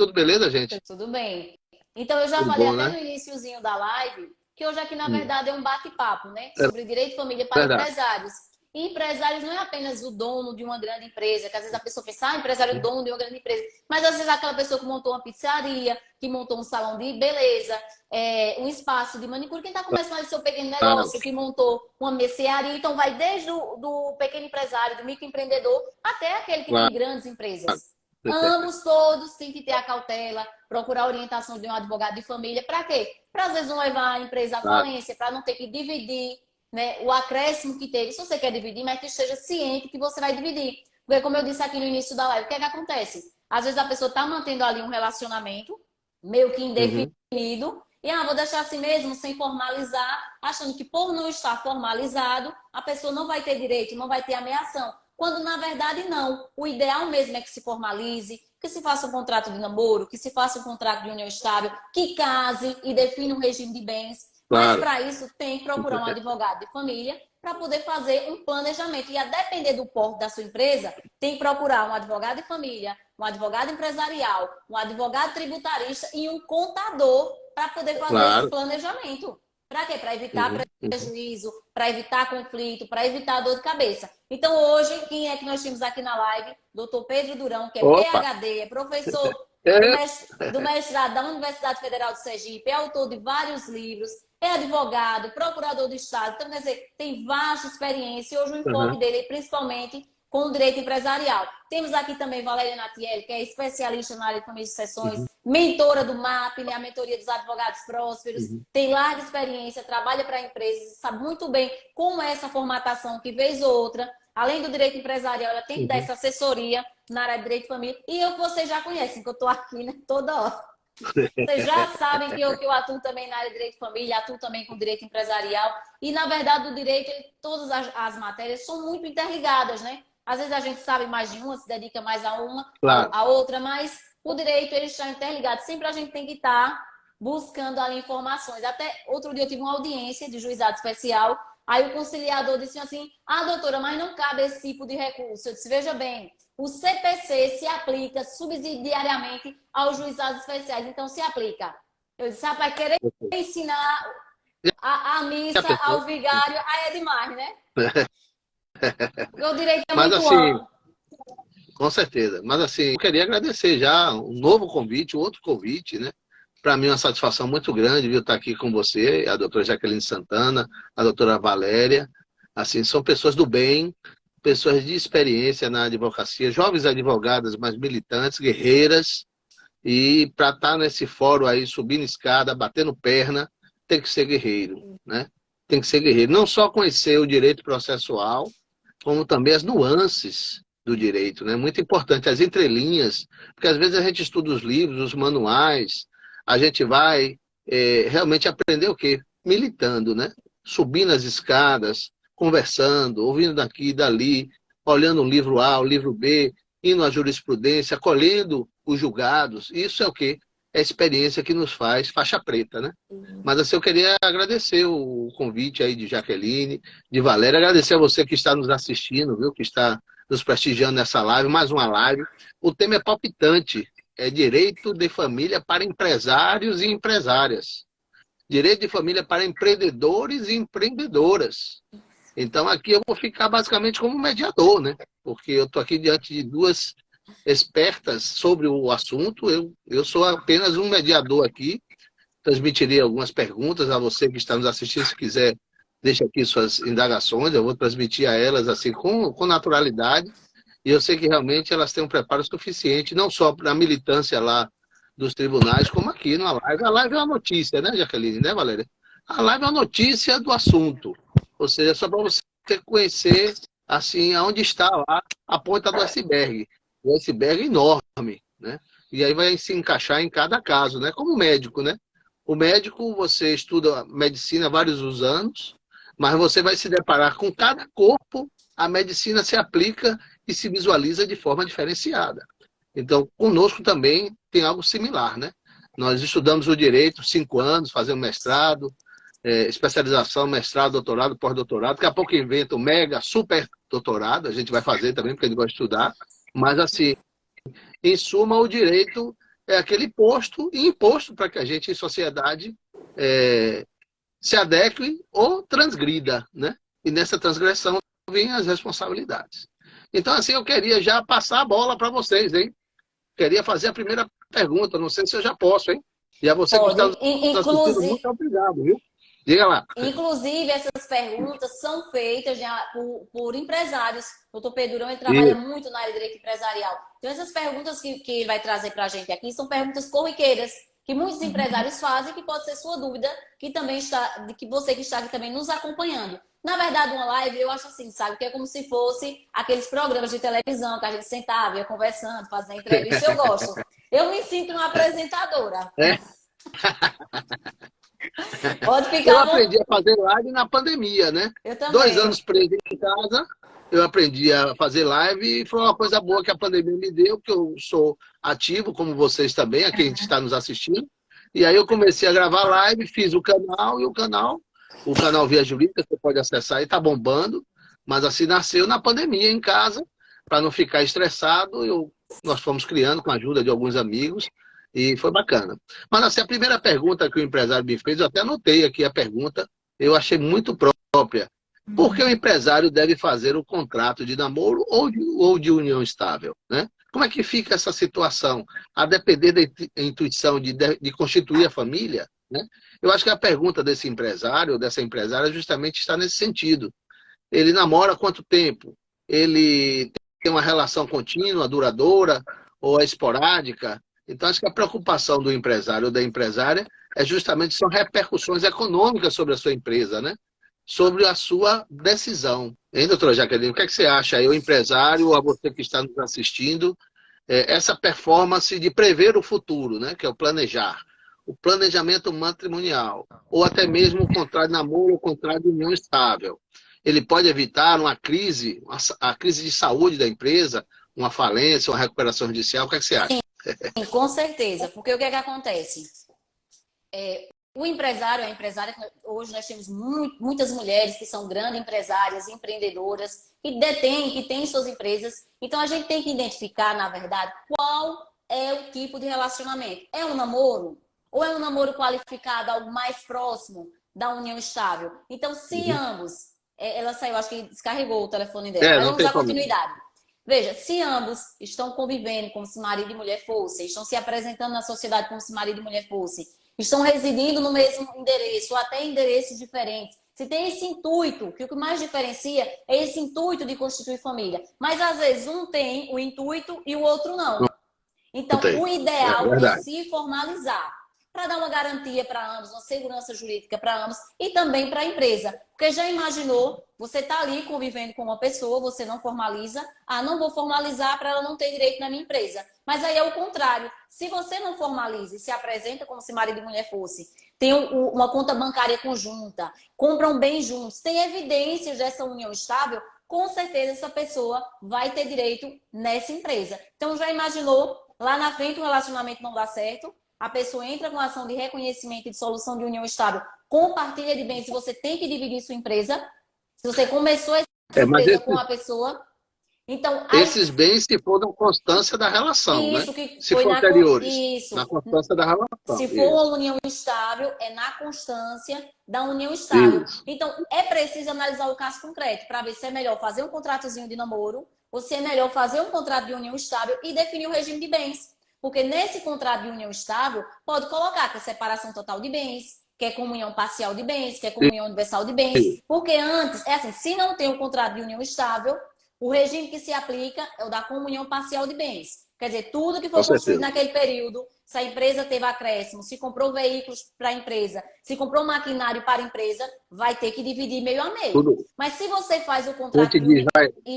Tudo beleza, gente? Tudo bem. Então, eu já Tudo falei bom, até né? no iniciozinho da live que hoje aqui, na Hum, verdade, é um bate-papo, né? é Sobre direito de família para verdade. empresários. E empresários não é apenas o dono de uma grande empresa, que às vezes a pessoa pensa, empresário é dono de uma grande empresa. Mas às vezes é aquela pessoa que montou uma pizzaria, que montou um salão de beleza, um espaço de manicure, quem está começando ali seu pequeno Claro, negócio, que montou uma mercearia. Então, vai desde do pequeno empresário, do microempreendedor, até aquele que tem claro. grandes empresas. Ambos, todos, têm que ter a cautela, procurar a orientação de um advogado de família. Para quê? Para às vezes não levar a empresa à Claro. falência, para não ter que dividir, né, o acréscimo que teve. Se você quer dividir, mas que esteja ciente que você vai dividir. Porque, como eu disse aqui no início da live, o que é que acontece? Às vezes a pessoa está mantendo ali um relacionamento meio que Uhum, indefinido. E vou deixar assim mesmo, sem formalizar, achando que por não estar formalizado, a pessoa não vai ter direito, não vai ter ameação. Quando na verdade não. O ideal mesmo é que se formalize, que se faça um contrato de namoro, que se faça um contrato de união estável, que case e defina um regime de bens. Mas claro. para isso tem que procurar um advogado de família para poder fazer um planejamento. E a depender do porte da sua empresa, tem que procurar um advogado de família, um advogado empresarial, um advogado tributarista e um contador para poder fazer esse Claro. planejamento. Para quê? Para evitar Uhum, uhum. prejuízo, para evitar conflito, para evitar dor de cabeça. Então, hoje, quem é que nós temos aqui na live? Doutor Pedro Durão, que é Opa! PhD, é professor É, do mestrado da Universidade Federal de Sergipe, é autor de vários livros, é advogado, procurador do Estado. Então, quer dizer, tem vasta experiência. E hoje o enfoque uhum, dele é principalmente com o direito empresarial. Temos aqui também Valéria Natielli, que é especialista na área de família e sucessões, uhum, mentora do MAP, né, a mentoria dos advogados prósperos, uhum, tem larga experiência, trabalha para empresas, sabe muito bem como é essa formatação que vez ou outra, além do direito empresarial, ela tem que dar uhum. essa assessoria na área de direito de família. E eu que vocês já conhecem, que eu estou aqui, né, toda hora. Vocês já sabem que eu atuo também na área de direito de família, atuo também com direito empresarial. E, na verdade, o direito, todas as matérias são muito interligadas, né? Às vezes a gente sabe mais de uma, se dedica mais a uma, Claro. a outra, mas o direito, eles estão interligados. Sempre a gente tem que estar buscando ali informações. Até outro dia eu tive uma audiência de juizado especial, aí o conciliador disse assim, doutora, mas não cabe esse tipo de recurso. Eu disse, veja bem, o CPC se aplica subsidiariamente aos juizados especiais, então se aplica. Eu disse, rapaz, querer ensinar a Já missa pensou? ao vigário, aí é demais, né? O direito é Mas muito assim, amplo. com certeza. Mas assim, eu queria agradecer já um novo convite, um outro convite, né? Para mim é uma satisfação muito grande, viu, estar aqui com você, a doutora Jaqueline Santana, a doutora Valéria. Assim, são pessoas do bem, pessoas de experiência na advocacia, jovens advogadas, mas militantes, guerreiras. E para estar nesse fórum aí, subindo escada, batendo perna, tem que ser guerreiro, né? Tem que ser guerreiro. Não só conhecer o direito processual, como também as nuances do direito, né? Muito importante, as entrelinhas, porque às vezes a gente estuda os livros, os manuais, a gente vai realmente aprender o quê? Militando, né? Subindo as escadas, conversando, ouvindo daqui e dali, olhando o livro A, o livro B, indo à jurisprudência, colhendo os julgados. Isso é o quê? É a experiência que nos faz faixa preta, né? Mas assim, eu queria agradecer o convite aí de Jaqueline, de Valéria, agradecer a você que está nos assistindo, viu? Que está nos prestigiando nessa live, mais uma live. O tema é palpitante, é direito de família para empresários e empresárias. Direito de família para empreendedores e empreendedoras. Então aqui eu vou ficar basicamente como mediador, né? Porque eu estou aqui diante de duas expertas sobre o assunto, eu sou apenas um mediador aqui, transmitirei algumas perguntas a você que está nos assistindo, se quiser, deixa aqui suas indagações, eu vou transmitir a elas assim com naturalidade, e eu sei que realmente elas têm um preparo suficiente, não só para a militância lá dos tribunais, como aqui na live. A live é uma notícia, né, Jaqueline, né, Valéria? A live é uma notícia do assunto, ou seja, só para você conhecer assim aonde está lá a ponta do iceberg. O iceberg é enorme, né? E aí vai se encaixar em cada caso, né? Como médico, né? O médico, você estuda medicina há vários anos, mas você vai se deparar com cada corpo, a medicina se aplica e se visualiza de forma diferenciada. Então, conosco também tem algo similar, né? Nós estudamos o direito 5 anos, fazemos mestrado, especialização, mestrado, doutorado, pós-doutorado. Daqui a pouco inventa o mega, super doutorado, a gente vai fazer também, porque a gente gosta de estudar. Mas, assim, em suma, o direito é aquele imposto para que a gente, em sociedade, se adeque ou transgrida, né? E nessa transgressão vêm as responsabilidades. Então, assim, eu queria já passar a bola para vocês, hein? Queria fazer a primeira pergunta, não sei se eu já posso, hein? E a você que está Pode. nos assistindo, Inclusive, muito obrigado, viu? Diga lá. inclusive, essas perguntas são feitas já por empresários. O doutor Pedro Durão, ele trabalha Isso. muito na área de direito empresarial. Então, essas perguntas que ele vai trazer para a gente aqui são perguntas corriqueiras, que muitos empresários fazem, que pode ser sua dúvida, que também está, que você que está aqui também nos acompanhando. Na verdade, uma live, eu acho assim, sabe, que é como se fosse aqueles programas de televisão que a gente sentava, ia conversando, fazendo entrevista. Eu gosto. Eu me sinto uma apresentadora. É. Pode Eu ficar bom. aprendi a fazer live na pandemia, né? Eu também. 2 anos preso em casa, eu aprendi a fazer live e foi uma coisa boa que a pandemia me deu, que eu sou ativo, como vocês também, aqui a gente está nos assistindo. E aí eu comecei a gravar live, fiz o canal, e o canal Via Jurídica, você pode acessar e está bombando. Mas assim, nasceu na pandemia em casa, para não ficar estressado, nós fomos criando com a ajuda de alguns amigos, e foi bacana. Mas assim, a primeira pergunta que o empresário me fez, eu até anotei aqui a pergunta, eu achei muito própria. Por que o empresário deve fazer o contrato de namoro ou de união estável, né? Como é que fica essa situação? A depender da intuição de constituir a família, né? Eu acho que a pergunta desse empresário ou dessa empresária justamente está nesse sentido. Ele namora há quanto tempo? Ele tem uma relação contínua, duradoura ou é esporádica? Então, acho que a preocupação do empresário ou da empresária são repercussões econômicas sobre a sua empresa, né? Sobre a sua decisão. Hein, doutora Jaqueline? O que é que você acha aí, o empresário, ou a você que está nos assistindo, essa performance de prever o futuro, né? Que é o planejar, o planejamento matrimonial, ou até mesmo o contrato de namoro ou o contrato de união estável. Ele pode evitar uma crise, a crise de saúde da empresa, uma falência, uma recuperação judicial? O que é que você acha? Sim, com certeza. Porque o que é que acontece? O empresário, a empresária, hoje nós temos muitas mulheres que são grandes empresárias, empreendedoras, que têm suas empresas. Então, a gente tem que identificar, na verdade, qual é o tipo de relacionamento. É um namoro? Ou é um namoro qualificado, algo mais próximo da união estável? Então, se ambos... Ela saiu, acho que descarregou o telefone dela, mas Não vamos tem dar problema. continuidade. Veja, se ambos estão convivendo como se marido e mulher fossem, estão se apresentando na sociedade como se marido e mulher fossem, estão residindo no mesmo endereço, ou até endereços diferentes, se tem esse intuito, que o que mais diferencia é esse intuito de constituir família. Mas, às vezes, um tem o intuito e o outro não. Então, o ideal é se formalizar, para dar uma garantia para ambos, uma segurança jurídica para ambos e também para a empresa. Porque já imaginou, você está ali convivendo com uma pessoa, você não formaliza, não vou formalizar para ela não ter direito na minha empresa. Mas aí é o contrário. Se você não formaliza e se apresenta como se marido e mulher fosse, tem uma conta bancária conjunta, compram bem juntos, tem evidências dessa união estável, com certeza essa pessoa vai ter direito nessa empresa. Então já imaginou, lá na frente o relacionamento não dá certo, a pessoa entra com a ação de reconhecimento e de solução de união estável, compartilha de bens e você tem que dividir sua empresa. Se você começou essa empresa com a pessoa... Então, esses bens se for na constância da relação, isso, né? Que se foi for anteriores, isso. Na constância da relação. Se for uma união estável, é na constância da união estável. Isso. Então, é preciso analisar o caso concreto para ver se é melhor fazer um contratozinho de namoro ou se é melhor fazer um contrato de união estável e definir o regime de bens. Porque nesse contrato de união estável, pode colocar que é separação total de bens, que é comunhão parcial de bens, que é comunhão universal de bens. Porque antes, se não tem um contrato de união estável, o regime que se aplica é o da comunhão parcial de bens. Quer dizer, tudo que for construído naquele período, se a empresa teve acréscimo, se comprou veículos para a empresa, se comprou maquinário para a empresa, vai ter que dividir meio a meio. Tudo. Mas se você faz o contrato...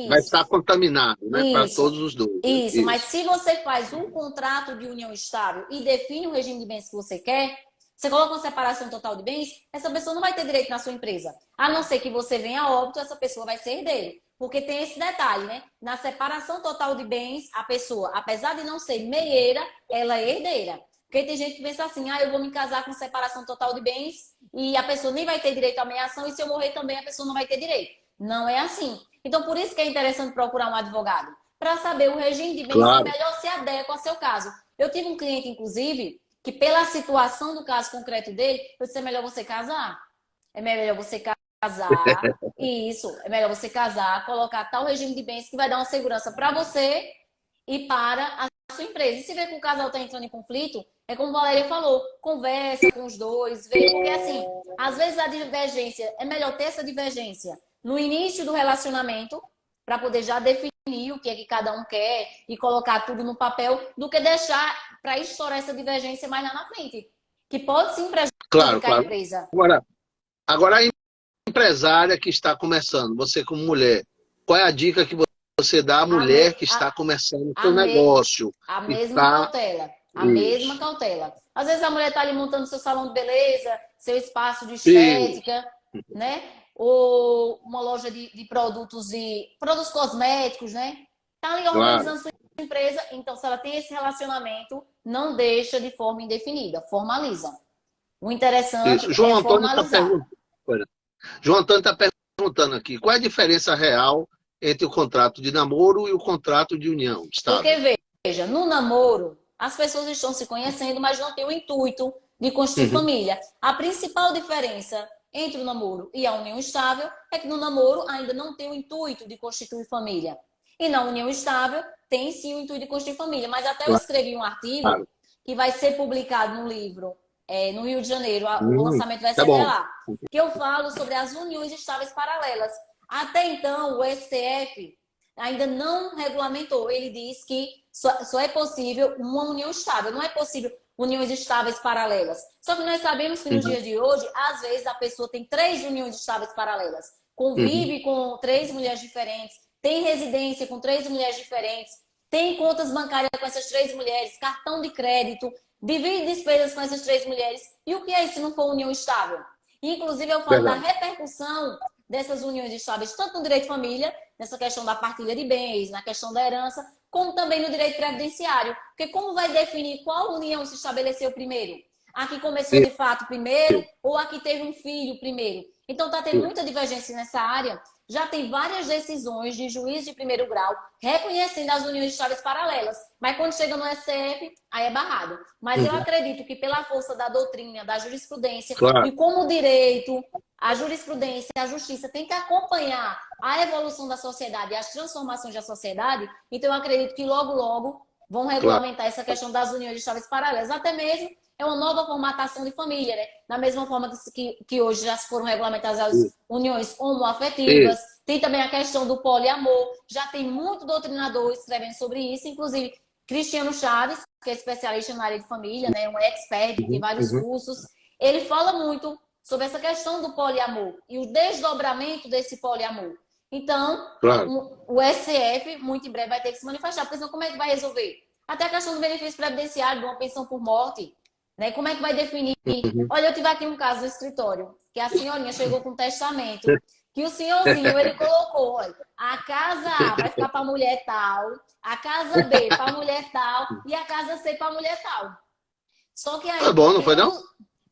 vai estar contaminado, né? Para todos os dois. Isso, mas se você faz um contrato de união estável e define o regime de bens que você quer, você coloca uma separação total de bens, essa pessoa não vai ter direito na sua empresa. A não ser que você venha a óbito, essa pessoa vai ser herdeiro. Porque tem esse detalhe, né? Na separação total de bens, a pessoa, apesar de não ser meieira, ela é herdeira. Porque tem gente que pensa assim, eu vou me casar com separação total de bens e a pessoa nem vai ter direito à meiação e se eu morrer também a pessoa não vai ter direito. Não é assim. Então, por isso que é interessante procurar um advogado. Para saber o regime de bens que melhor se adequa ao seu caso. Eu tive um cliente, inclusive, que pela situação do caso concreto dele, eu disse, é melhor você casar. É melhor você casar, isso, é melhor você casar, colocar tal regime de bens que vai dar uma segurança para você e para a sua empresa. E se vê que o casal está entrando em conflito, é como a Valéria falou, conversa com os dois, vê, porque assim, às vezes a divergência, é melhor ter essa divergência no início do relacionamento, para poder já definir o que é que cada um quer e colocar tudo no papel, do que deixar para estourar essa divergência mais lá na frente, que pode sim Claro, prejudicar a claro. empresa. Agora a empresária que está começando, você como mulher, qual é a dica que você dá à mulher que está começando o seu negócio? A mesma cautela. A mesma cautela. Às vezes a mulher está ali montando seu salão de beleza, seu espaço de estética, né? Ou uma loja de produtos cosméticos, né? Tá ali organizando sua empresa. Então, se ela tem esse relacionamento, não deixa de forma indefinida, formaliza. O interessante é formalizar. João Antônio está perguntando aqui, qual é a diferença real entre o contrato de namoro e o contrato de união estável? Porque, veja, no namoro, as pessoas estão se conhecendo, mas não têm o intuito de construir família. A principal diferença entre o namoro e a união estável é que no namoro ainda não tem o intuito de constituir família. E na união estável tem sim o intuito de construir família. Mas até eu escrevi um artigo que vai ser publicado no livro no Rio de Janeiro. O lançamento vai ser até lá. Que eu falo sobre as uniões estáveis paralelas. Até então, o STF ainda não regulamentou. Ele diz que só é possível uma união estável. Não é possível uniões estáveis paralelas. Só que nós sabemos que nos dias de hoje, às vezes a pessoa tem 3 uniões estáveis paralelas. Convive com 3 mulheres diferentes, tem residência com 3 mulheres diferentes, tem contas bancárias com essas 3 mulheres, cartão de crédito, divide despesas com essas 3 mulheres. E o que é isso se não for união estável? Inclusive, eu falo da repercussão dessas uniões estáveis, tanto no direito de família, nessa questão da partilha de bens, na questão da herança, como também no direito previdenciário. Porque como vai definir qual união se estabeleceu primeiro? A que começou de fato primeiro ou a que teve um filho primeiro? Então está tendo muita divergência nessa área. Já tem várias decisões de juiz de primeiro grau reconhecendo as uniões estáveis paralelas. Mas quando chega no STF, aí é barrado. Mas eu acredito que pela força da doutrina, da jurisprudência, e como o direito, a jurisprudência, a justiça tem que acompanhar a evolução da sociedade e as transformações da sociedade, então eu acredito que logo, logo vão regulamentar essa questão das uniões estáveis paralelas. Até mesmo é uma nova formatação de família, né? Da mesma forma que hoje já foram regulamentadas as uniões homoafetivas. Tem também a questão do poliamor. Já tem muito doutrinador escrevendo sobre isso, inclusive Cristiano Chaves, que é especialista na área de família, né? Um expert, tem vários cursos. Ele fala muito sobre essa questão do poliamor e o desdobramento desse poliamor. Então, o STF, muito em breve, vai ter que se manifestar. Porque senão, como é que vai resolver? Até a questão do benefício previdenciário, de uma pensão por morte. Né? Como é que vai definir? Olha, eu tive aqui um caso no escritório, que a senhorinha chegou com um testamento, que o senhorzinho, ele colocou, olha, a casa A vai ficar para a mulher tal, a casa B para a mulher tal e a casa C para a mulher tal. Só que aí... Foi bom, não foi não?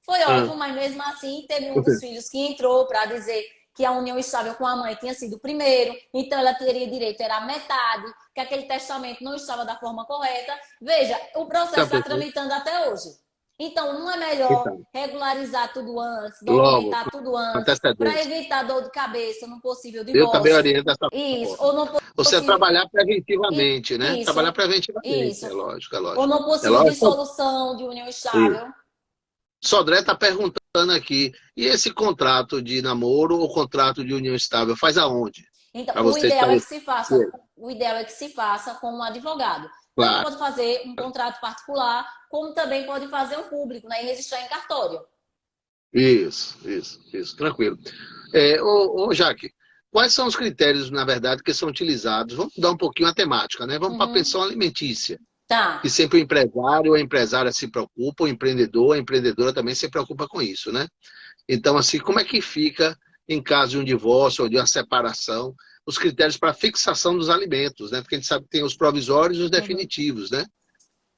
Foi ótimo, mas mesmo assim teve um dos filhos que entrou para dizer que a união estável com a mãe tinha sido o primeiro, então ela teria direito, era a metade, que aquele testamento não estava da forma correta. Veja, o processo está tramitando até hoje. Então, não é melhor regularizar tudo antes, documentar tudo antes, para evitar dor de cabeça num possível divórcio. Eu também oriento essa Isso, ou não você trabalhar preventivamente, né? Isso, trabalhar preventivamente, isso. É lógico, é lógico. Ou não possível dissolução de união estável. Sodré está perguntando aqui, e esse contrato de namoro ou contrato de união estável, faz aonde? Então, o ideal é que se faça com um advogado. Claro. Pode fazer um contrato particular, como também pode fazer um público, né? E registrar em cartório. Isso, tranquilo. Jaque, quais são os critérios, na verdade, que são utilizados? Vamos dar um pouquinho a temática, né? Vamos para a pensão alimentícia. Tá. Que sempre o empresário ou a empresária se preocupa, o empreendedor, a empreendedora também se preocupa com isso, né? Então, assim, como é que fica, em caso de um divórcio ou de uma separação, os critérios para fixação dos alimentos, né? Porque a gente sabe que tem os provisórios e os definitivos, né?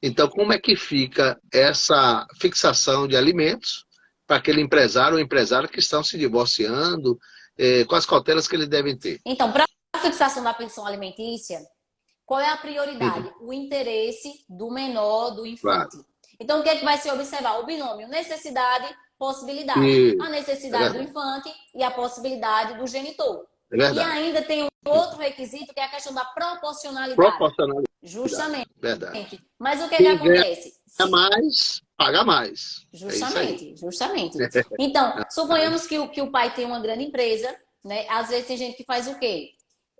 Então, como é que fica essa fixação de alimentos para aquele empresário ou empresária que estão se divorciando, com as cautelas que eles devem ter? Então, para a fixação da pensão alimentícia, Qual é a prioridade? O interesse do menor, do infante. Claro. Então, o que é que vai se observar? O binômio necessidade, possibilidade. E A necessidade do infante e a possibilidade do genitor. é E verdade. ainda tem um outro requisito, que é a questão da proporcionalidade. Proporcionalidade. Justamente. Verdade. Mas o que é que Quem ganha acontece? mais, paga mais. Justamente, justamente. É isso aí. Então, suponhamos que o pai tem uma grande empresa, né? Às vezes tem gente que faz o quê?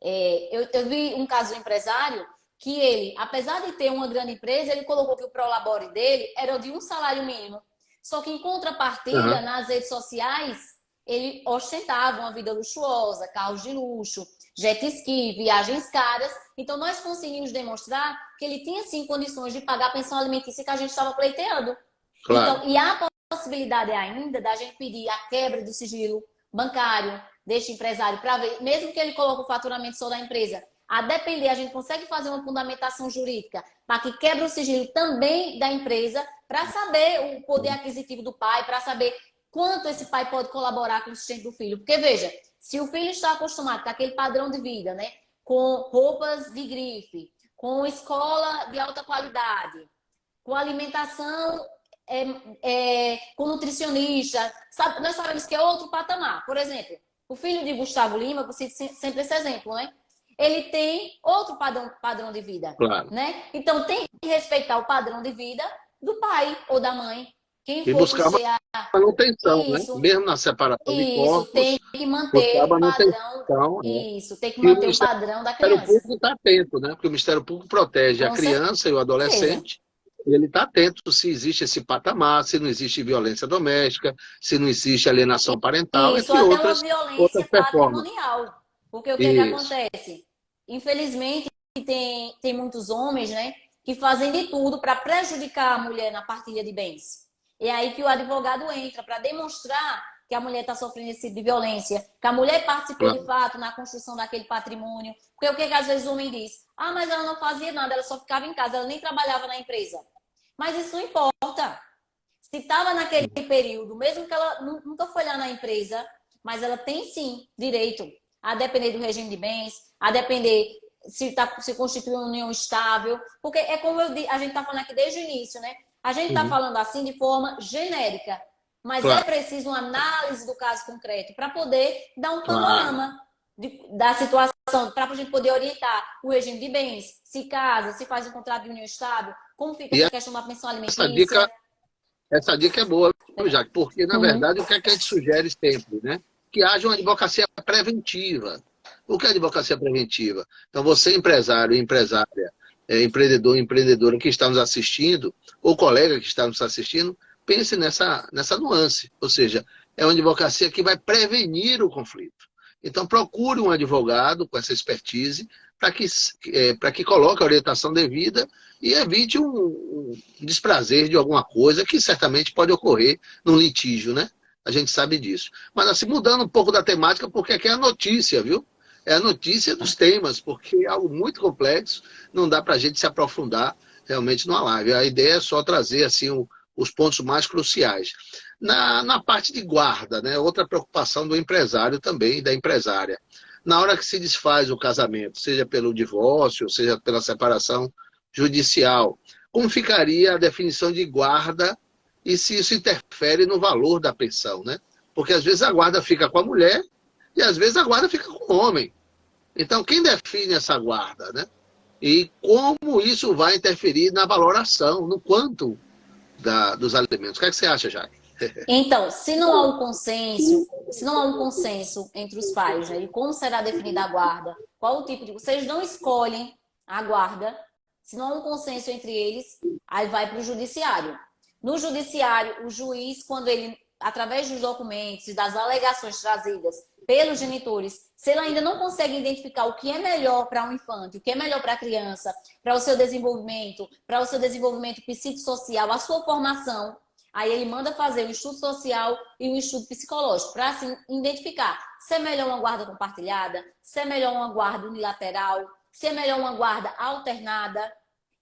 Eu vi um caso de empresário que ele, apesar de ter uma grande empresa, ele colocou que o prolabore dele era de um salário mínimo. Só que em contrapartida, nas redes sociais, ele ostentava uma vida luxuosa, carros de luxo, jet ski, viagens caras. Então, nós conseguimos demonstrar que ele tinha, sim, condições de pagar a pensão alimentícia que a gente estava pleiteando. Claro. Então, e há possibilidade ainda da gente pedir a quebra do sigilo bancário deste empresário para ver, mesmo que ele coloque o faturamento só da empresa, a depender, a gente consegue fazer uma fundamentação jurídica para que quebre o sigilo também da empresa, para saber o poder aquisitivo do pai, para saber quanto esse pai pode colaborar com o sustento do filho. Porque, veja, se o filho está acostumado com aquele padrão de vida, né, com roupas de grife, com escola de alta qualidade, com alimentação, com nutricionista, sabe? Nós sabemos que é outro patamar. Por exemplo, o filho de Gustavo Lima, eu cito sempre esse exemplo, né? Ele tem outro padrão de vida, Claro. né? Então, tem que respeitar o padrão de vida do pai ou da mãe. Quem E for buscar manutenção, isso, né? Mesmo na separação de isso, tem corpos, que manter buscar o manutenção. padrão, isso, tem que E o manter o padrão da Ministério criança. Público está atento, né? Porque o Ministério Público protege a Com criança e o certeza. adolescente. E ele está atento se existe esse patamar, se não existe violência doméstica, se não existe alienação parental, Isso, entre até uma outras violência performances. patrimonial. Porque o que é que Isso. acontece? Infelizmente, tem muitos homens, né, que fazem de tudo para prejudicar a mulher na partilha de bens. É aí que o advogado entra para demonstrar que a mulher está sofrendo esse tipo de violência, que a mulher participou de fato na construção daquele patrimônio. Porque o que às vezes o homem diz? Ah, mas ela não fazia nada, ela só ficava em casa, ela nem trabalhava na empresa. Mas isso não importa. Se estava naquele período, mesmo que ela nunca foi lá na empresa, mas ela tem sim direito a depender do regime de bens, a depender se constitui uma união estável, porque é como a gente está falando aqui desde o início, né? A gente está falando assim de forma genérica, mas é preciso uma análise do caso concreto para poder dar um panorama da situação, para a gente poder orientar o regime de bens, se casa, se faz um contrato de união estável, como fica essa questão da pensão alimentícia. Essa dica é boa, Jaque, porque, na verdade, o que é que a gente sugere sempre, né? Que haja uma advocacia preventiva. O que é advocacia preventiva? Então, você, empresário, empresária, empreendedor, empreendedora que está nos assistindo, ou colega que está nos assistindo, pense nessa nuance. Ou seja, é uma advocacia que vai prevenir o conflito. Então, procure um advogado com essa expertise para que coloque a orientação devida e evite um desprazer de alguma coisa que certamente pode ocorrer num litígio, né? A gente sabe disso. Mas assim, mudando um pouco da temática, porque aqui é a notícia, viu? É a notícia dos temas, porque é algo muito complexo, não dá para a gente se aprofundar realmente numa live. A ideia é só trazer assim os pontos mais cruciais. Na parte de guarda, né? Outra preocupação do empresário também, da empresária. Na hora que se desfaz o casamento, seja pelo divórcio, seja pela separação judicial, como ficaria a definição de guarda e se isso interfere no valor da pensão, né? Porque às vezes a guarda fica com a mulher e às vezes a guarda fica com o homem. Então, quem define essa guarda, né? E como isso vai interferir na valoração, no quanto dos alimentos? O que é que você acha, Jaque? Então, se não há um consenso entre os pais, né, e como será definida a guarda, qual o tipo de... Vocês não escolhem a guarda, se não há um consenso entre eles, aí vai para o judiciário. No judiciário, o juiz, quando ele, através dos documentos e das alegações trazidas pelos genitores, se ele ainda não consegue identificar o que é melhor para um infante, o que é melhor para a criança, para o seu desenvolvimento psicossocial, a sua formação, aí ele manda fazer o estudo social e o estudo psicológico, para assim identificar se é melhor uma guarda compartilhada, se é melhor uma guarda unilateral, se é melhor uma guarda alternada.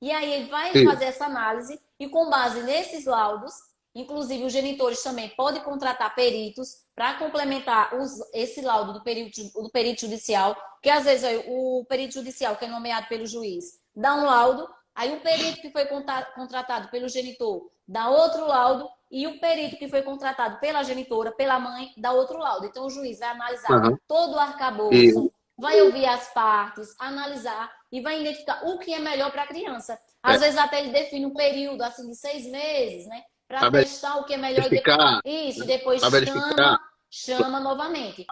E aí ele vai fazer essa análise e com base nesses laudos, inclusive os genitores também podem contratar peritos para complementar esse laudo do perito judicial, que às vezes o perito judicial que é nomeado pelo juiz, dá um laudo, aí o perito que foi contratado pelo genitor dá outro laudo, e o perito que foi contratado pela genitora, pela mãe, dá outro laudo. Então, o juiz vai analisar Aham. todo o E, arcabouço, vai ouvir as partes, analisar e vai identificar o que é melhor para a criança. Às é, vezes, até ele define um período assim, de 6 meses, né? Para para testar o que é melhor. verificar, Isso, né? e depois Para verificar, chama novamente.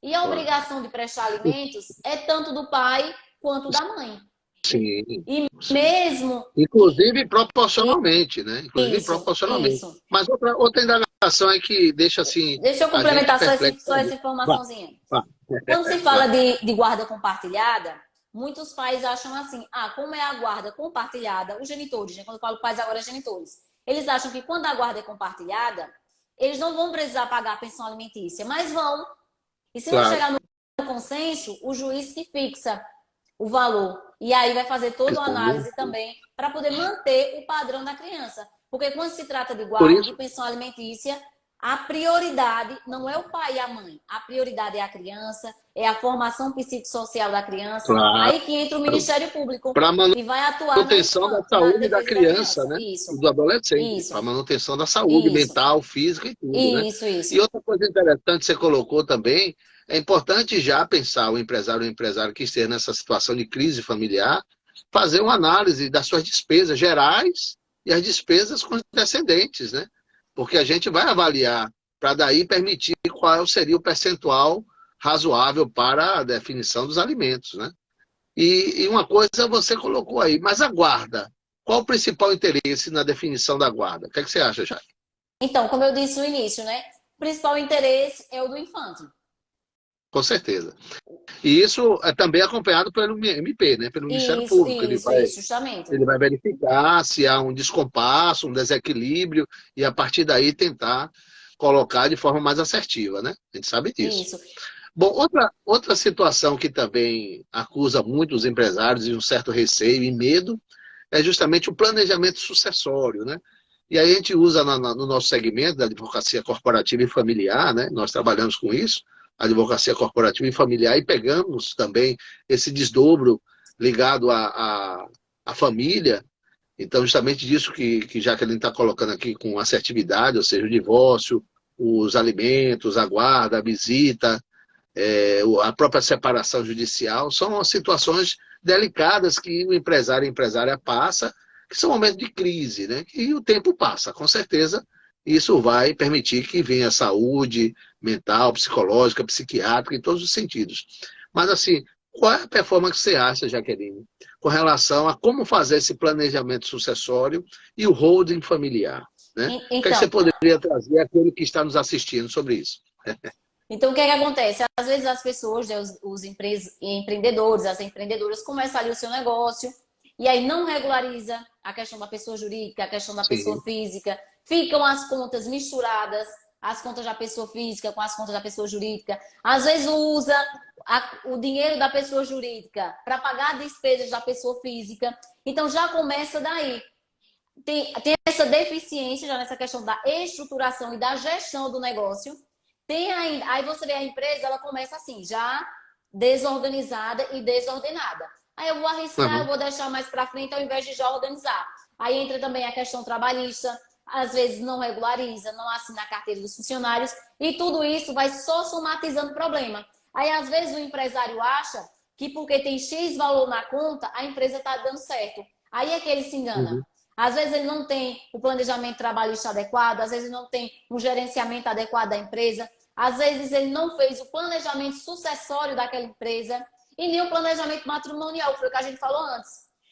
E a claro. obrigação de prestar alimentos é tanto do pai quanto da mãe. Sim, E sim. mesmo que. Inclusive proporcionalmente, né? Inclusive Isso, proporcionalmente. isso. Mas outra indagação é que deixa assim Deixa eu a gente complementar perplexo só essa também. Vá, informaçãozinha. vá, Quando se vá. fala de guarda compartilhada, muitos pais acham assim, como é a guarda compartilhada, os genitores, né? Quando eu falo pais, agora é genitores. Eles acham que quando a guarda é compartilhada, eles não vão precisar pagar a pensão alimentícia, mas vão. E se não Claro. chegar no consenso, o juiz que fixa o valor. E aí vai fazer toda a análise também para poder manter o padrão da criança. Porque quando se trata de Por guarda de isso, pensão alimentícia, a prioridade não é o pai e a mãe. A prioridade é a criança, é a formação psicossocial da criança. claro, Aí que entra o Ministério Público, para que vai atuar manutenção da na saúde da defesa da criança, criança. né? Isso, E do adolescente, isso, para manutenção da saúde isso, mental, física e tudo, né? isso, E isso. outra coisa interessante que você colocou também, é importante já pensar o empresário que esteja nessa situação de crise familiar, fazer uma análise das suas despesas gerais e as despesas com descendentes, né? Porque a gente vai avaliar para daí permitir qual seria o percentual razoável para a definição dos alimentos, né? E uma coisa você colocou aí, mas a guarda, qual o principal interesse na definição da guarda? O que é que você acha, Jair? Então, como eu disse no início, né? O principal interesse é o do infante. Com certeza. E isso é também acompanhado pelo MP, né? Pelo Ministério Público. Isso, justamente. Ele vai verificar se há um descompasso, um desequilíbrio, e a partir daí tentar colocar de forma mais assertiva, né? A gente sabe disso. Isso. Bom, outra situação que também acusa muito os empresários de um certo receio e medo é justamente o planejamento sucessório, né? E aí a gente usa no nosso segmento da advocacia corporativa e familiar, né? Nós trabalhamos com isso, advocacia corporativa e familiar, e pegamos também esse desdobro ligado à família. Então, justamente disso que Jaqueline está colocando aqui com assertividade, ou seja, o divórcio, os alimentos, a guarda, a visita, a própria separação judicial, são situações delicadas que o empresário e a empresária passa, que são momentos de crise, né? E o tempo passa, com certeza isso vai permitir que venha saúde mental, psicológica, psiquiátrica, em todos os sentidos. Mas assim, qual é a performance que você acha, Jaqueline, com relação a como fazer esse planejamento sucessório e o holding familiar, né? O que é que você Então, poderia trazer àquele que está nos assistindo sobre isso? então, o que é que acontece? Às vezes as pessoas, né, os empreendedores, as empreendedoras começam ali o seu negócio e aí não regulariza a questão da pessoa jurídica, a questão da pessoa Sim. física, ficam as contas misturadas, as contas da pessoa física com as contas da pessoa jurídica. Às vezes usa o dinheiro da pessoa jurídica para pagar despesas da pessoa física. Então já começa daí. Tem essa deficiência já nessa questão da estruturação e da gestão do negócio. Aí você vê a empresa, ela começa assim, já desorganizada e desordenada. Aí eu vou arriscar, eu Uhum. vou deixar mais para frente ao invés de já organizar. Aí entra também a questão trabalhista, às vezes não regulariza, não assina a carteira dos funcionários e tudo isso vai só somatizando o problema. Aí às vezes o empresário acha que porque tem X valor na conta, a empresa está dando certo. Aí é que ele se engana. Uhum. Às vezes ele não tem o planejamento trabalhista adequado, às vezes ele não tem um gerenciamento adequado da empresa, às vezes ele não fez o planejamento sucessório daquela empresa e nem o planejamento matrimonial, foi o que a gente falou antes.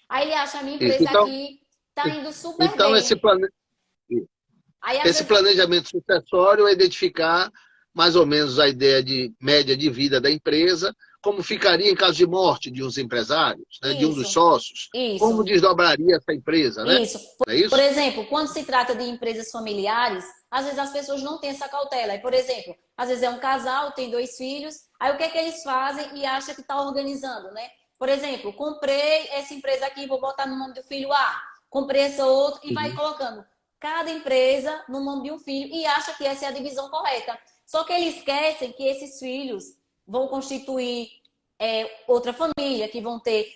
Aí ele acha a minha Isso. empresa aqui está indo super Então bem. Aí às esse vezes planejamento sucessório é identificar mais ou menos a ideia de média de vida da empresa, como ficaria em caso de morte de uns empresários, né, de um dos isso, sócios, como isso. desdobraria essa empresa, né? Isso. Não é Por isso? exemplo, quando se trata de empresas familiares, às vezes as pessoas não têm essa cautela. Aí, por exemplo, às vezes é um casal, tem 2 filhos, aí o que é que eles fazem e acham que está organizando, né? Por exemplo, comprei essa empresa aqui, vou botar no nome do filho A, comprei essa outra e vai Uhum. colocando cada empresa no nome de um filho e acha que essa é a divisão correta. Só que eles esquecem que esses filhos vão constituir outra família, que vão ter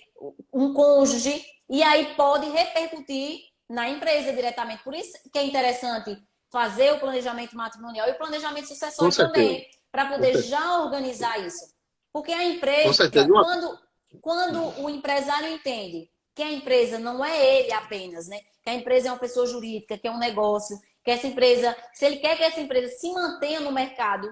um cônjuge, e aí pode repercutir na empresa diretamente. Por isso que é interessante fazer o planejamento matrimonial e o planejamento Com sucessório certeza. também, para Com poder certeza. já organizar isso. Porque a Com empresa, certeza. quando o empresário entende que a empresa não é ele apenas, né? Que a empresa é uma pessoa jurídica, que é um negócio, que essa empresa, se ele quer que essa empresa se mantenha no mercado,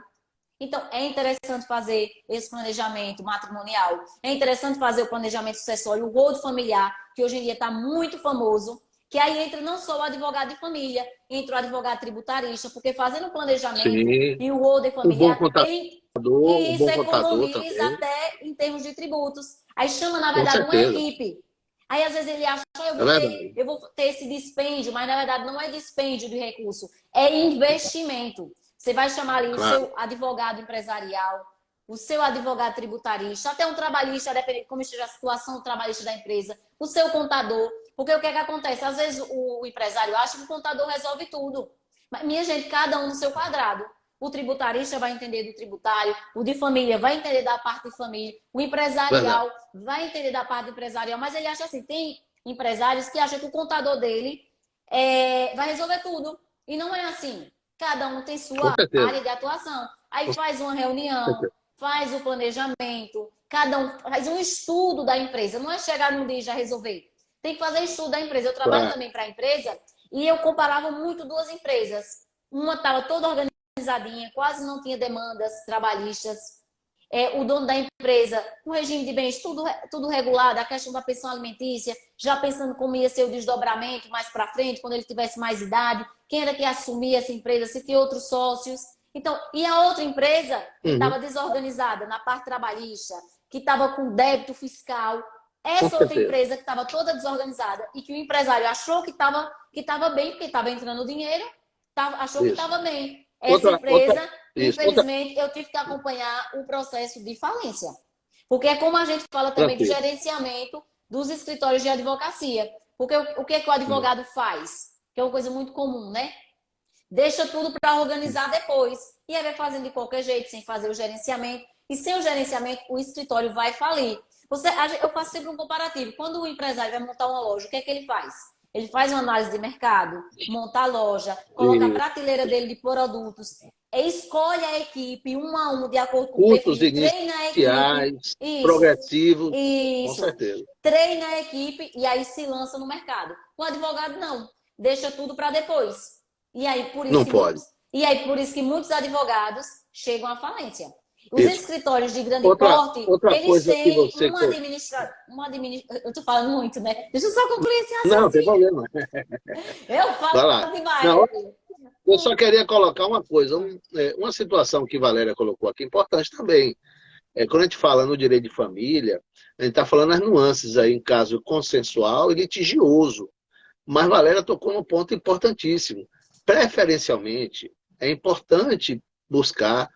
então é interessante fazer esse planejamento matrimonial, é interessante fazer o planejamento sucessório, o rol familiar, que hoje em dia está muito famoso, que aí entra não só o advogado de família, entra o advogado tributarista, porque fazendo o planejamento Sim. e o rol Um bom familiar, contador, ele um e isso bom contador economiza também. até em termos de tributos. Aí chama, na Com verdade, uma certeza. equipe. Aí, às vezes, ele acha que É verdade. eu vou ter esse dispêndio, mas, na verdade, não é dispêndio de recurso, é investimento. Você vai chamar ali o Claro. seu advogado empresarial, o seu advogado tributarista, até um trabalhista, dependendo de como esteja a situação trabalhista da empresa, o seu contador. Porque o que é que acontece? Às vezes, o empresário acha que o contador resolve tudo. Mas, minha gente, cada um no seu quadrado. O tributarista vai entender do tributário, o de família vai entender da parte de família, o Verdade. empresarial vai entender da parte empresarial, mas ele acha assim, tem empresários que acham que o contador dele vai resolver tudo. E não é assim. Cada um tem Com sua certeza. área de atuação. Aí Com faz uma reunião, certeza. faz o planejamento, cada um faz um estudo da empresa. Não é chegar num dia e já resolver. Tem que fazer estudo da empresa. Eu trabalho Claro. também para a empresa e eu comparava muito duas empresas. Uma estava toda organizadinha, quase não tinha demandas trabalhistas. O dono da empresa, o regime de bens, tudo regulado, a questão da pensão alimentícia, já pensando como ia ser o desdobramento mais para frente, quando ele tivesse mais idade, quem era que ia assumir essa empresa, se tinha outros sócios. Então, e a outra empresa que Uhum. estava desorganizada na parte trabalhista, que estava com débito fiscal, Com essa outra certeza. empresa que estava toda desorganizada e que o empresário achou que estava bem, porque estava entrando dinheiro, achou que Isso. estava bem. Essa Outra, empresa, isso. Outra, infelizmente, eu tive que acompanhar o processo de falência. Porque é como a gente fala também do tranquilo. gerenciamento dos escritórios de advocacia. Porque o que é que o Uhum. advogado faz? Que é uma coisa muito comum, né? Deixa tudo para organizar depois. E aí vai fazendo de qualquer jeito, sem fazer o gerenciamento. E sem o gerenciamento, o escritório vai falir. Eu faço sempre um comparativo. Quando o empresário vai montar uma loja, o que é que ele faz? Ele faz uma análise de mercado, monta a loja, coloca a E prateleira dele de produtos, escolhe a equipe um a um de acordo com o custos perfil, treina a equipe. iniciais, Isso, progressivos, com isso. certeza. Treina a equipe e aí se lança no mercado. O advogado não, deixa tudo para depois. E aí Não pode. por isso que muitos advogados chegam à falência. Os Isso. escritórios de grande porte, Outra eles coisa que têm você... eu estou falando muito, né? Deixa eu só concluir esse Não, tem raciocínio. problema. Eu falo Vai lá. demais, Não, meu filho. eu só queria colocar uma coisa, uma situação que Valéria colocou aqui, importante também. Quando a gente fala no direito de família, a gente está falando as nuances aí em caso consensual e litigioso. Mas Valéria tocou num ponto importantíssimo. Preferencialmente, é importante buscar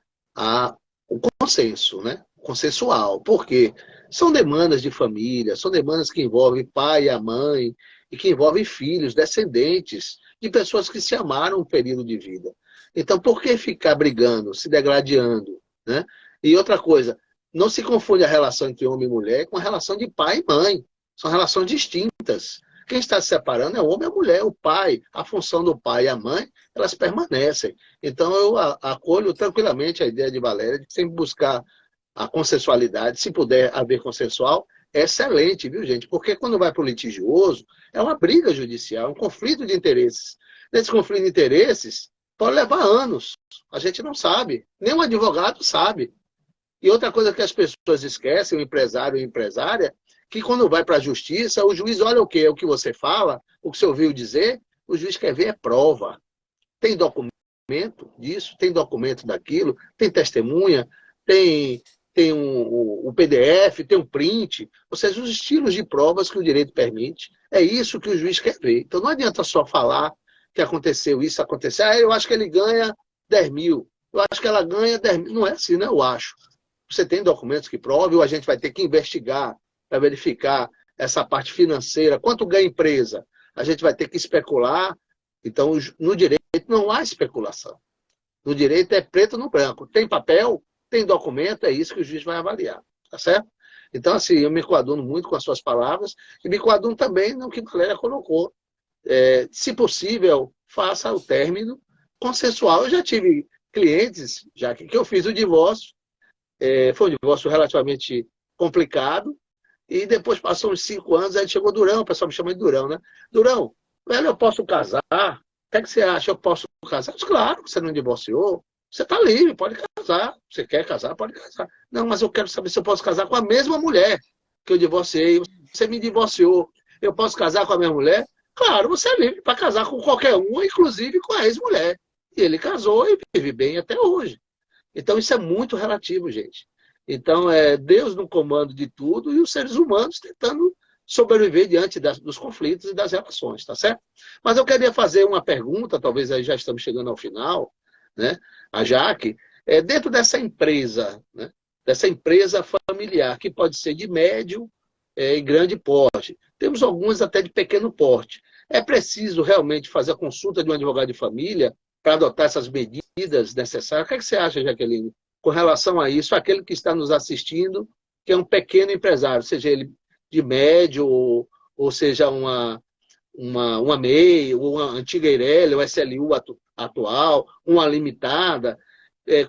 o consenso, né? Consensual. Por quê? São demandas de família, são demandas que envolvem pai e a mãe, e que envolvem filhos, descendentes de pessoas que se amaram um período de vida. Então, por que ficar brigando, se degladiando, né? E outra coisa, não se confunde a relação entre homem e mulher com a relação de pai e mãe. São relações distintas. Quem está se separando é o homem e a mulher, o pai. A função do pai e a mãe, elas permanecem. Então, eu acolho tranquilamente a ideia de Valéria de sempre buscar a consensualidade. Se puder haver consensual, é excelente, viu, gente? Porque quando vai para o litigioso, é uma briga judicial, um conflito de interesses. Nesse conflito de interesses, pode levar anos. A gente não sabe. Nem um advogado sabe. E outra coisa que as pessoas esquecem, o empresário e a empresária, que quando vai para a justiça, o juiz olha o quê? É o que você fala, o que você ouviu dizer, o juiz quer ver é prova. Tem documento disso, tem documento daquilo, tem testemunha, tem um PDF, tem um print, ou seja, os estilos de provas que o direito permite. É isso que o juiz quer ver. Então não adianta só falar que aconteceu isso, aconteceu. Eu acho que ele ganha 10 mil, eu acho que ela ganha 10 mil. Não é assim, né? Eu acho. Você tem documentos que provem, ou a gente vai ter que investigar para verificar essa parte financeira, quanto ganha a empresa. A gente vai ter que especular. Então, no direito não há especulação. No direito é preto no branco. Tem papel, tem documento, é isso que o juiz vai avaliar. Tá certo? Então, assim, eu me coaduno muito com as suas palavras e me coaduno também no que a Valéria colocou. Se possível, faça o término consensual. Eu já tive clientes, já que eu fiz o divórcio, foi um divórcio relativamente complicado, e depois passou uns 5 anos, aí chegou Durão, o pessoal me chama de Durão, né? Durão, velho, eu posso casar? O que é que você acha? Eu posso casar? Eu disse, claro, você não divorciou, você está livre, pode casar. Você quer casar? Pode casar. Não, mas eu quero saber se eu posso casar com a mesma mulher que eu divorciei. Você me divorciou. Eu posso casar com a minha mulher? Claro, você é livre para casar com qualquer um, inclusive com a ex-mulher. E ele casou e vive bem até hoje. Então, isso é muito relativo, gente. Então, é Deus no comando de tudo e os seres humanos tentando sobreviver diante dos conflitos e das relações, tá certo? Mas eu queria fazer uma pergunta, talvez aí já estamos chegando ao final, né? A Jaque, dentro dessa empresa, né? Dessa empresa familiar, que pode ser de médio e grande porte. Temos algumas até de pequeno porte. É preciso realmente fazer a consulta de um advogado de família para adotar essas medidas necessárias? O que é que você acha, Jaqueline, com relação a isso? Aquele que está nos assistindo, que é um pequeno empresário, seja ele de médio, ou seja uma MEI, ou uma antiga Eireli, ou SLU atual, uma limitada,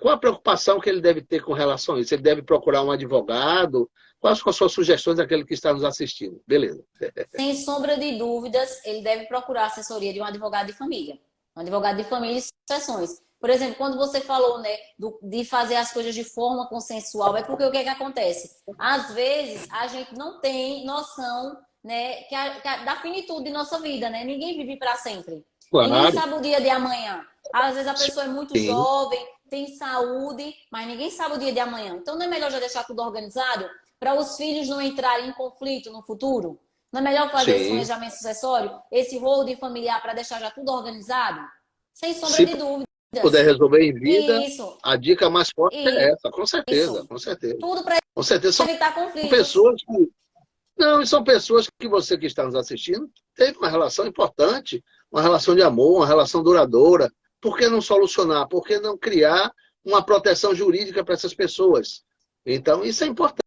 qual a preocupação que ele deve ter com relação a isso? Ele deve procurar um advogado? Quais são as suas sugestões daquele que está nos assistindo? Beleza. Sem sombra de dúvidas, ele deve procurar a assessoria de um advogado de família. Um advogado de família e sucessões. Por exemplo, quando você falou, né, de fazer as coisas de forma consensual, é porque o que é que acontece? Às vezes, a gente não tem noção, né, da finitude de nossa vida, né? Ninguém vive para sempre. Claro. Ninguém sabe o dia de amanhã. Às vezes a pessoa é muito Sim. jovem, tem saúde, mas ninguém sabe o dia de amanhã. Então não é melhor já deixar tudo organizado para os filhos não entrarem em conflito no futuro? Não é melhor fazer esse planejamento sucessório, esse rol familiar para deixar já tudo organizado? Sem sombra de dúvida. Puder resolver em vida, isso, a dica mais forte é essa, com certeza, isso. com certeza. Tudo para evitar conflitos. Pessoas que, não, e são pessoas que você que está nos assistindo teve uma relação importante, uma relação de amor, uma relação duradoura. Por que não solucionar? Por que não criar uma proteção jurídica para essas pessoas? Então, isso é importante.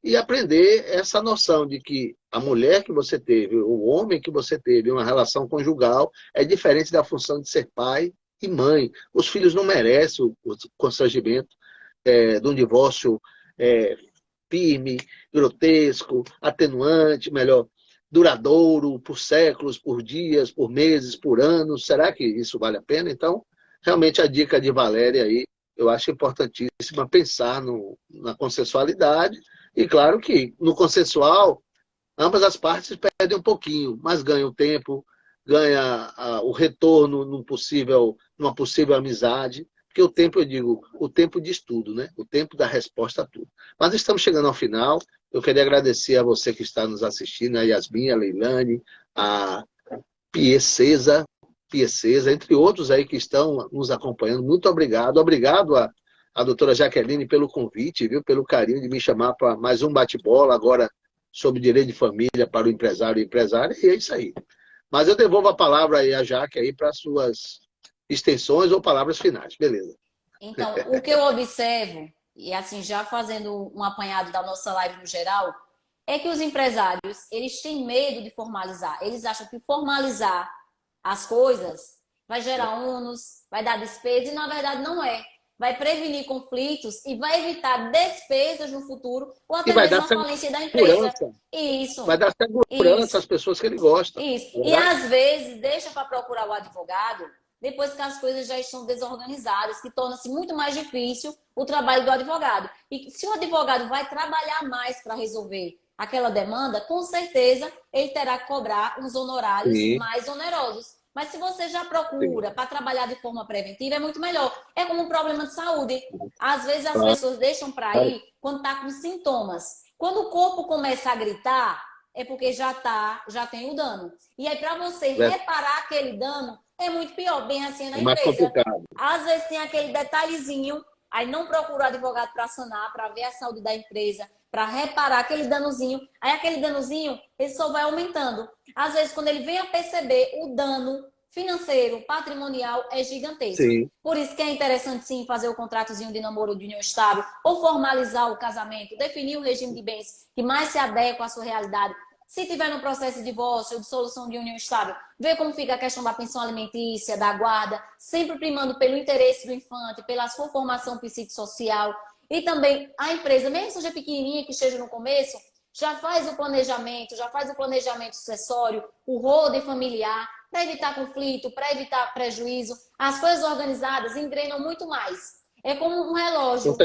E aprender essa noção de que a mulher que você teve, o homem que você teve, uma relação conjugal, é diferente da função de ser pai e mãe. Os filhos não merecem o constrangimento de um divórcio firme, grotesco, atenuante, melhor, duradouro, por séculos, por dias, por meses, por anos. Será que isso vale a pena? Então, realmente a dica de Valéria aí, eu acho importantíssima pensar na consensualidade. E claro que no consensual, ambas as partes perdem um pouquinho, mas ganham tempo, ganha o retorno numa possível amizade. Porque o tempo, eu digo, o tempo diz tudo, né? O tempo dá resposta a tudo. Mas estamos chegando ao final. Eu queria agradecer a você que está nos assistindo, a Yasmin, a Leilane, a Piecesa, entre outros aí que estão nos acompanhando. Muito obrigado. Obrigado a doutora Jaqueline pelo convite, viu? Pelo carinho de me chamar para mais um bate-bola, agora sobre direito de família para o empresário e empresária. E é isso aí. Mas eu devolvo a palavra aí a Jaque aí para suas extensões ou palavras finais. Beleza. Então, o que eu observo, e assim, já fazendo um apanhado da nossa live no geral, é que os empresários, eles têm medo de formalizar. Eles acham que formalizar as coisas vai gerar ônus, vai dar despesa, e na verdade não é. Vai prevenir conflitos e vai evitar despesas no futuro, ou até mesmo a falência da empresa. Isso. Vai dar segurança às pessoas que ele gosta. Isso. E às vezes deixa para procurar o advogado depois que as coisas já estão desorganizadas, que torna-se muito mais difícil o trabalho do advogado. E se o advogado vai trabalhar mais para resolver aquela demanda, com certeza ele terá que cobrar uns honorários mais onerosos. Mas se você já procura para trabalhar de forma preventiva, é muito melhor. É como um problema de saúde. Às vezes as pessoas deixam para ir quando está com sintomas. Quando o corpo começa a gritar, é porque já tem o dano. E aí, para você reparar aquele dano, é muito pior, bem assim na empresa. Às vezes tem aquele detalhezinho, aí não procura o advogado para sanar, para ver a saúde da empresa, para reparar aquele danozinho. Aí aquele danozinho, ele só vai aumentando. Às vezes, quando ele vem a perceber, o dano financeiro, patrimonial é gigantesco. Sim. Por isso que é interessante, sim, fazer o contratozinho de namoro de união estável ou formalizar o casamento, definir o regime de bens que mais se adequa à sua realidade. Se tiver no processo de divórcio ou de solução de união estável, ver como fica a questão da pensão alimentícia, da guarda, sempre primando pelo interesse do infante, pela sua formação psicossocial. E também a empresa, mesmo que seja pequenininha, que esteja no começo, já faz o planejamento sucessório, o holding familiar, para evitar conflito, para evitar prejuízo. As coisas organizadas engrenam muito mais. É como um relógio.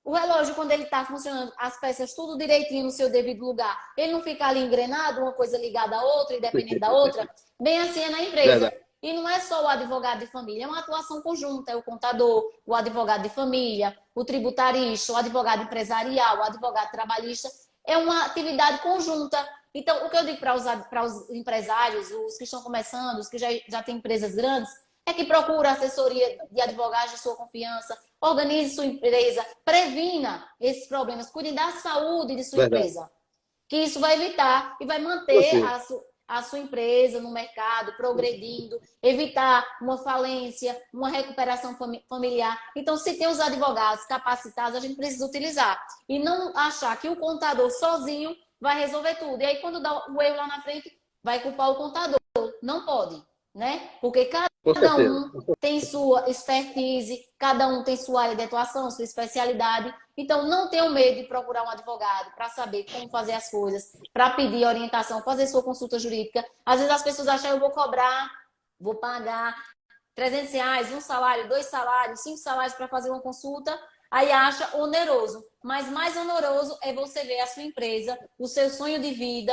O relógio, quando ele está funcionando, as peças tudo direitinho no seu devido lugar, ele não fica ali engrenado, uma coisa ligada à outra, independente da outra. Bem assim é na empresa. Verdade. E não é só o advogado de família, é uma atuação conjunta. É o contador, o advogado de família, o tributarista, o advogado empresarial, o advogado trabalhista. É uma atividade conjunta. Então, o que eu digo para os empresários, os que estão começando, os que já têm empresas grandes, é que procura assessoria de advogados de sua confiança, organize sua empresa, previna esses problemas, cuide da saúde de sua empresa. Que isso vai evitar e vai manter a sua empresa no mercado, progredindo, evitar uma falência, uma recuperação familiar. Então, se tem os advogados capacitados, a gente precisa utilizar. E não achar que o contador sozinho vai resolver tudo. E aí, quando dá o erro lá na frente, vai culpar o contador. Não pode, né? Porque cada um tem sua expertise, cada um tem sua área de atuação, sua especialidade. Então, não tenham medo de procurar um advogado para saber como fazer as coisas, para pedir orientação, fazer sua consulta jurídica. Às vezes as pessoas acham que eu vou cobrar, vou pagar R$300, um salário, 2 salários, 5 salários para fazer uma consulta, aí acha oneroso. Mas mais oneroso é você ver a sua empresa, o seu sonho de vida,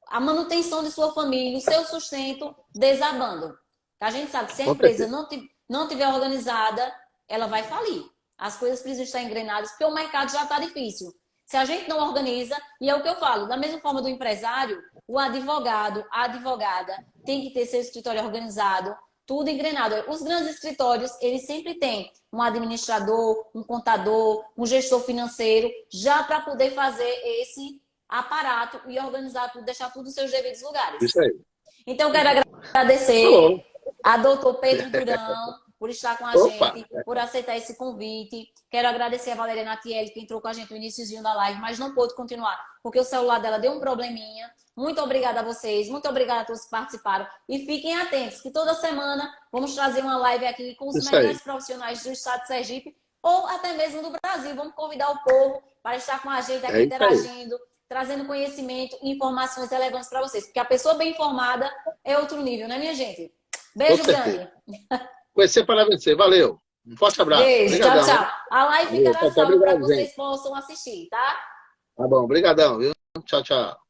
a manutenção de sua família, o seu sustento desabando. A gente sabe que se a empresa não tiver organizada, ela vai falir. As coisas precisam estar engrenadas, porque o mercado já está difícil. Se a gente não organiza, e é o que eu falo, da mesma forma do empresário, o advogado, a advogada, tem que ter seu escritório organizado, tudo engrenado. Os grandes escritórios, eles sempre têm um administrador, um contador, um gestor financeiro, já para poder fazer esse aparato e organizar tudo, deixar tudo nos seus devidos lugares. Isso aí. Então, eu quero agradecer a doutor Pedro Durão por estar com a gente, por aceitar esse convite. Quero agradecer a Valéria Natielli, que entrou com a gente no iniciozinho da live, mas não pôde continuar, porque o celular dela deu um probleminha. Muito obrigada a vocês, muito obrigada a todos que participaram. E fiquem atentos, que toda semana vamos trazer uma live aqui com os melhores profissionais do estado de Sergipe, ou até mesmo do Brasil. Vamos convidar o povo para estar com a gente aqui interagindo, trazendo conhecimento e informações relevantes para vocês. Porque a pessoa bem informada é outro nível, né, minha gente? Beijo grande. Conhecer para vencer. Valeu. Um forte abraço. Beijo. Obrigadão, tchau, tchau. A live fica na sala para que vocês possam assistir, tá? Tá bom. Obrigadão, viu? Tchau, tchau.